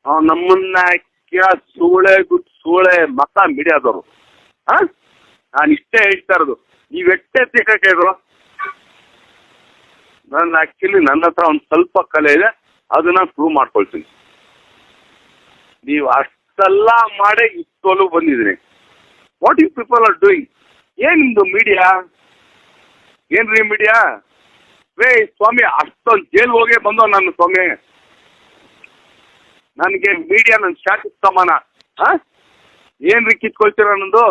ನಮ್ಮನ್ನ ಸೂಳೆ ಸೂಳೆ ಮತ ಮೀಡಿಯಾದವರು. ನಾನು ಇಷ್ಟೇ ಹೇಳ್ತಾ ಇರೋದು, ನೀವು ಎಷ್ಟೇ ಸಿಕ್ಕಕ್ಕೆ ಇದ್ರು. ನಾನು ಆಕ್ಚುಲಿ ನನ್ನ ಹತ್ರ ಒಂದು ಸ್ವಲ್ಪ ಕಲೆ ಇದೆ, ಅದನ್ನ ಪ್ರೂವ್ ಮಾಡ್ಕೊಳ್ತೀನಿ. ನೀವು ಅಷ್ಟೆಲ್ಲ ಮಾಡೇ ಇಷ್ಟೊಲು ಬಂದಿದ್ದೀನಿ. What you people are doing? ಏನ್ ನಿಮ್ದು ಮೀಡಿಯಾ? ಏನ್ರಿ ಮೀಡಿಯಾ? ರೇ ಸ್ವಾಮಿ, ಅಷ್ಟೊಂದು ಜೈಲ್ ಹೋಗೇ ಬಂದೋ ನಾನು ಸ್ವಾಮಿ. ನನಗೆ ಮೀಡಿಯಾ ನನ್ನ ಶಾಖಕ್ಕೆ ಸಮಾನ. ಏನ್ರಿ ಕಿತ್ಕೊಳ್ತೀರ ನಂದು?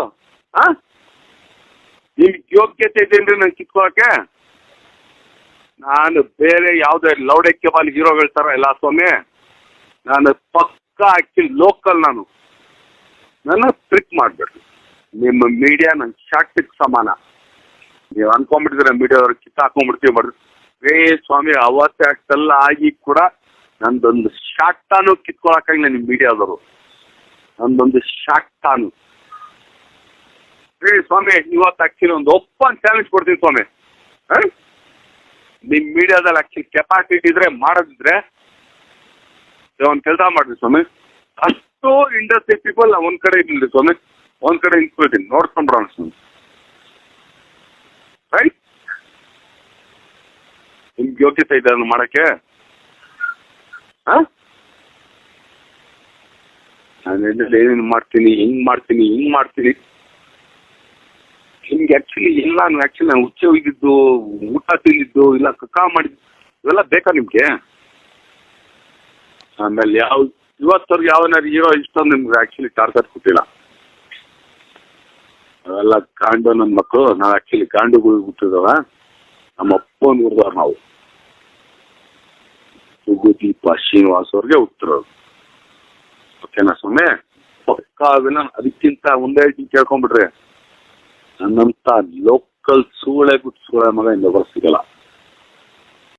ನಿಮ್ಗೆ ಯೋಗ್ಯತೆ ಇದೇನ್ರಿ ನಾನು ಕಿತ್ಕೊಳಕ್ಕೆ? ನಾನು ಬೇರೆ ಯಾವುದೇ ಲೌಡಕ್ಕೆ ಬಾಲ್ ಹೀರೋಗಳ ಥರ ಇಲ್ಲ ಸ್ವಾಮಿ. ನಾನು ಪಕ್ಕ ಆಕ್ಚುಲಿ ಲೋಕಲ್. ನನ್ನ ಟ್ರಿಕ್ ಮಾಡಬೇಡ್ರಿ. ನಿಮ್ಮ ಮೀಡಿಯಾ ನನ್ನ ಶಾಖಕ್ಕೆ ಸಮಾನ. ನೀವು ಅನ್ಕೊಂಡ್ಬಿಟ್ಟಿದ್ರೆ ಮೀಡಿಯಾದವ್ರು ಕಿತ್ತಾಕೊಂಡ್ಬಿಡ್ತೀವಿ ಮಾಡ್ರಿ. ರೇ ಸ್ವಾಮಿ, ಅವತ್ತೇ ಅಷ್ಟೆಲ್ಲ ಆಗಿ ಕೂಡ ನಂದೊಂದು ಶಾಕ್ಟಾನು ಕಿತ್ಕೊಳಕ್ಕಾಗಿಲ್ಲ ನಿಮ್ಮ ಮೀಡಿಯಾದವರು. ನಂದೊಂದು ಶಾಕ್ಟಾನು. ರೇ ಸ್ವಾಮಿ, ಇವತ್ತು ಆಕ್ಚುಲಿ ಒಂದು ಓಪನ್ ಚಾಲೆಂಜ್ ಕೊಡ್ತೀನಿ ಸ್ವಾಮಿ. ನಿಮ್ಮ ಮೀಡಿಯಾದಲ್ಲಿ ಆಕ್ಚುಲಿ ಕೆಪಾಸಿಟಿ ಇದ್ರೆ ಮಾಡೋದಿದ್ರೆ ಒಂದು ಕೆಲಸ ಮಾಡ್ರಿ ಸ್ವಾಮಿ. ಅಷ್ಟು ಇಂಡಸ್ಟ್ರಿ ಪೀಪಲ್ ಒಂದ್ ಕಡೆ ಇರ್ಲಿ ಸ್ವಾಮಿ, ಒಂದ್ ಕಡೆ ಇನ್ಸ್ಕೊಳ್ತೀನಿ, ನೋಡ್ಕೊಂಡ್ಬಿಡೋಣ ಸ್ವಾಮಿ. ರೈಟ್? ನಿಮ್ಗೆ ಯೋಗ್ಯತೆ ಇದೆ ಅದನ್ನು ಮಾಡಕ್ಕೆ? ನಾನು ಏನೇನು ಮಾಡ್ತೀನಿ, ಹಿಂಗ್ ಮಾಡ್ತೀನಿ. ನಿಮ್ಗೆ ಆಕ್ಚುಲಿ ಇಲ್ಲ, ನಾನು ಹುಚ್ಚೆ ಹೋಗಿದ್ದು, ಊಟ ತಿಂದಿದ್ದು, ಇಲ್ಲ ಕಕ್ಕ ಮಾಡಿದ್ದು, ಇವೆಲ್ಲ ಬೇಕಾ ನಿಮ್ಗೆ? ಆಮೇಲೆ ಇವತ್ತವ್ರಿಗೆ ಯಾವನಾರು ಹೀರೋ ಇಷ್ಟೊಂದು ನಿಮ್ಗೆ ಆಕ್ಚುಲಿ ಟಾರ್ಗೆಟ್ ಕೊಟ್ಟಿಲ್ಲ. ಅವೆಲ್ಲ ಕಾಂಡು ನನ್ನ ಮಕ್ಕಳು. ನಾವು ಆಕ್ಚುಲಿ ಕಾಂಡುಗಳು ಹುಟ್ಟಿದವ, ನಮ್ಮ ಅಪ್ಪನ ಹುಡ್ದವ್ರು ನಾವು. ಸುಗುದೀಪ ಶ್ರೀನಿವಾಸ್ ಅವ್ರಿಗೆ ಹುಟ್ಟಿರೋದು. ಓಕೆನಾ ಸ್ವಾಮಿ? ಪಕ್ಕ ಅದನ್ನ ಅದಕ್ಕಿಂತ ಒಂದೇ ಕೇಳ್ಕೊಂಡ್ಬಿಟ್ರೆ ನನ್ನಂತ ಲೋಕಲ್ ಸೂಳೆ ಮಗ ಇನ್ನೊಬ್ಬರು ಸಿಗಲ್ಲ.